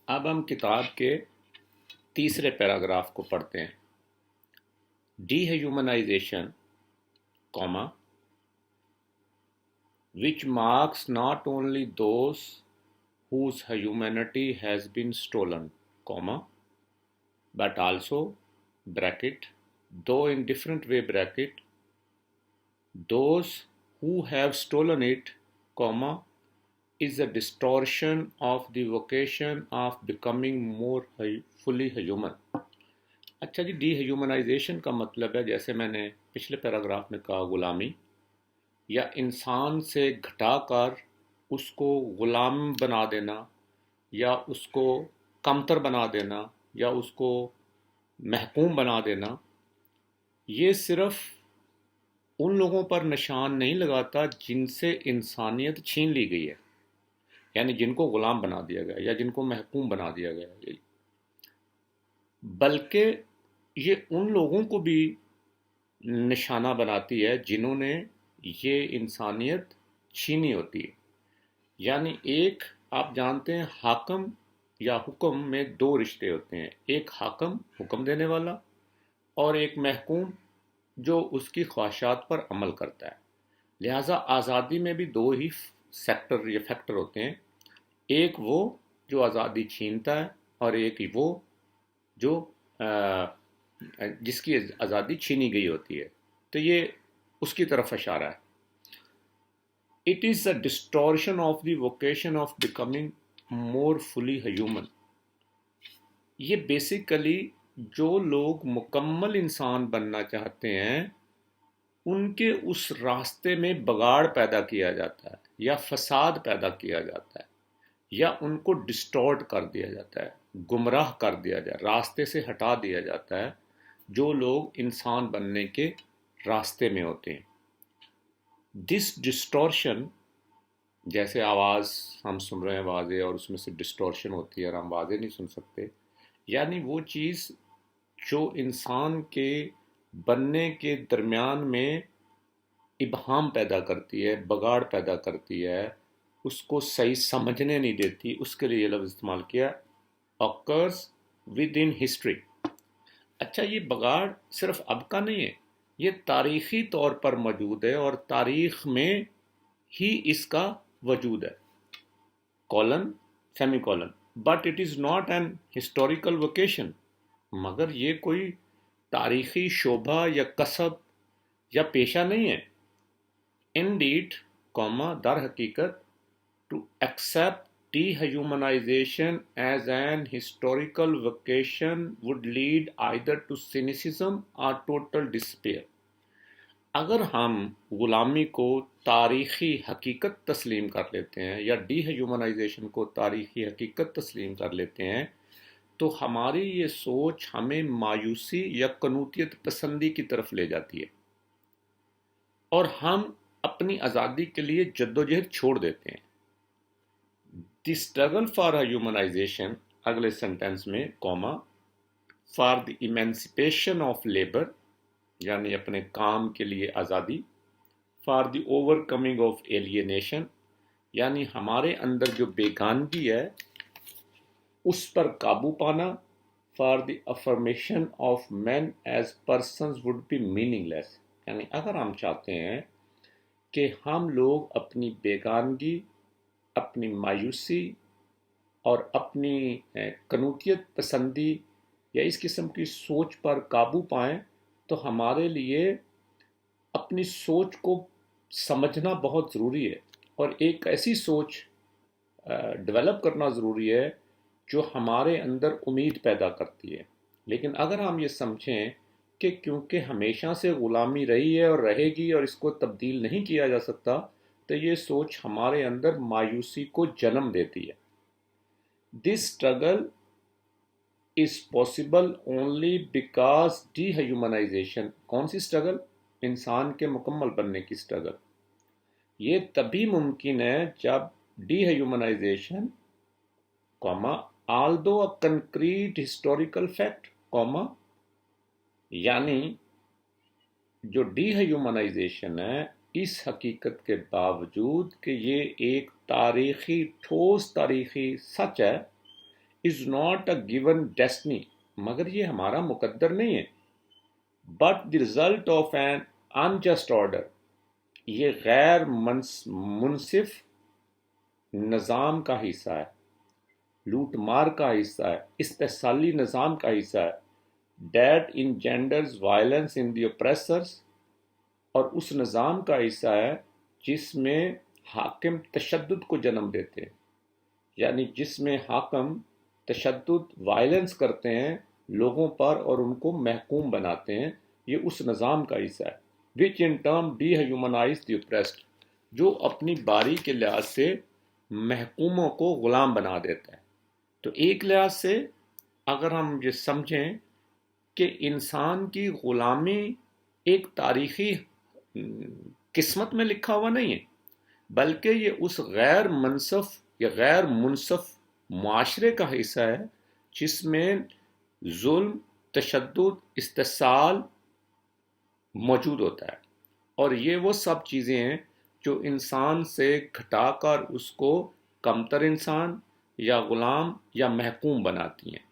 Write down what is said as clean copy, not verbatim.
اب ہم کتاب کے تیسرے پیراگراف کو پڑھتے ہیں. Dehumanization comma which marks not only those whose humanity has been stolen, comma, but also bracket, though in different way bracket, those who have stolen it, comma, is a distortion of the vocation of becoming more fully human. اچھا جی، D humanisation کا مطلب ہے، جیسے میں نے پچھلے paragraph میں کہا، غلامی یا انسان سے گھٹا کر اس کو غلام بنا دینا، یا اس کو کمتر بنا دینا، یا اس کو محکوم بنا دینا. یہ صرف ان لوگوں پر نشان نہیں لگاتا جن سے انسانیت چھین لی گئی ہے، یعنی جن کو غلام بنا دیا گیا یا جن کو محکوم بنا دیا گیا، بلکہ یہ ان لوگوں کو بھی نشانہ بناتی ہے جنہوں نے یہ انسانیت چھینی ہوتی ہے. یعنی ایک، آپ جانتے ہیں، حاکم یا حکم میں دو رشتے ہوتے ہیں، ایک حاکم حکم دینے والا اور ایک محکوم جو اس کی خواہشات پر عمل کرتا ہے. لہٰذا آزادی میں بھی دو ہی سیکٹر یا فیکٹر ہوتے ہیں، ایک وہ جو آزادی چھینتا ہے اور ایک وہ جو جس کی آزادی چھینی گئی ہوتی ہے. تو یہ اس کی طرف اشارہ ہے. It is a distortion of the vocation of becoming more fully human. یہ بیسیکلی جو لوگ مکمل انسان بننا چاہتے ہیں ان کے اس راستے میں بگاڑ پیدا کیا جاتا ہے یا فساد پیدا کیا جاتا ہے یا ان کو ڈسٹورٹ کر دیا جاتا ہے، گمراہ کر دیا جاتا ہے، راستے سے ہٹا دیا جاتا ہے جو لوگ انسان بننے کے راستے میں ہوتے ہیں. دس ڈسٹورشن، جیسے آواز ہم سن رہے ہیں واضح اور اس میں سے ڈسٹورشن ہوتی ہے اور ہم واضح نہیں سن سکتے، یعنی وہ چیز جو انسان کے بننے کے درمیان میں ابہام پیدا کرتی ہے، بگاڑ پیدا کرتی ہے، اس کو صحیح سمجھنے نہیں دیتی، اس کے لیے یہ لفظ استعمال کیا occurs within history. اچھا، یہ بگاڑ صرف اب کا نہیں ہے، یہ تاریخی طور پر موجود ہے اور تاریخ میں ہی اس کا وجود ہے. Colon semicolon but it is not an historical vocation. مگر یہ کوئی تاریخی شعبہ یا کسب یا پیشہ نہیں ہے. انڈیڈ در حقیقت to accept dehumanization as an historical vocation would lead either to cynicism or total despair. اگر ہم غلامی کو تاریخی حقیقت تسلیم کر لیتے ہیں یا ڈی ہیومنائزیشن کو تاریخی حقیقت تسلیم کر لیتے ہیں تو ہماری یہ سوچ ہمیں مایوسی یا قنوطیت پسندی کی طرف لے جاتی ہے اور ہم اپنی آزادی کے لیے جدوجہد چھوڑ دیتے ہیں. دی اسٹرگل فار ہیومنائزیشن، اگلے سینٹینس میں کوما، for the emancipation of labour, یعنی اپنے کام کے لیے آزادی، for the over coming of alienation, یعنی ہمارے اندر جو بیگانگی ہے اس پر قابو پانا، for the affirmation of men as persons would be meaningless. یعنی اگر ہم چاہتے ہیں کہ ہم لوگ اپنی بیگانگی، اپنی مایوسی اور اپنی قنوطیت پسندی یا اس قسم کی سوچ پر قابو پائیں تو ہمارے لیے اپنی سوچ کو سمجھنا بہت ضروری ہے اور ایک ایسی سوچ ڈیولپ کرنا ضروری ہے جو ہمارے اندر امید پیدا کرتی ہے. لیکن اگر ہم یہ سمجھیں کہ کیونکہ ہمیشہ سے غلامی رہی ہے اور رہے گی اور اس کو تبدیل نہیں کیا جا سکتا، تو یہ سوچ ہمارے اندر مایوسی کو جنم دیتی ہے. This struggle is possible only because dehumanization. کون سی اسٹرگل؟ انسان کے مکمل بننے کی اسٹرگل. یہ تبھی ممکن ہے جب D humanisation although a concrete historical fact, یعنی جو ڈی ہیومنائزیشن ہے اس حقیقت کے باوجود کہ یہ ایک تاریخی ٹھوس تاریخی سچ ہے، is not a given destiny, مگر یہ ہمارا مقدر نہیں ہے، but the result of an unjust order, یہ غیر منصف نظام کا حصہ ہے، لوٹ مار کا حصہ ہے، استحصالی نظام کا حصہ ہے، ڈیٹ انجینڈرز وائلنس ان دی اوپریسرز، اور اس نظام کا حصہ ہے جس میں حاکم تشدد کو جنم دیتے ہیں، یعنی جس میں حاکم تشدد وائلنس کرتے ہیں لوگوں پر اور ان کو محکوم بناتے ہیں، یہ اس نظام کا حصہ ہے which in turn dehumanize the oppressed، جو اپنی باری کے لحاظ سے محکوموں کو غلام بنا دیتا ہے۔ تو ایک لحاظ سے اگر ہم یہ سمجھیں کہ انسان کی غلامی ایک تاریخی قسمت میں لکھا ہوا نہیں ہے، بلکہ یہ اس غیر منصف یا غیر منصف معاشرے کا حصہ ہے جس میں ظلم، تشدد، استحصال موجود ہوتا ہے، اور یہ وہ سب چیزیں ہیں جو انسان سے گھٹا کر اس کو کمتر انسان یا غلام یا محکوم بناتی ہیں۔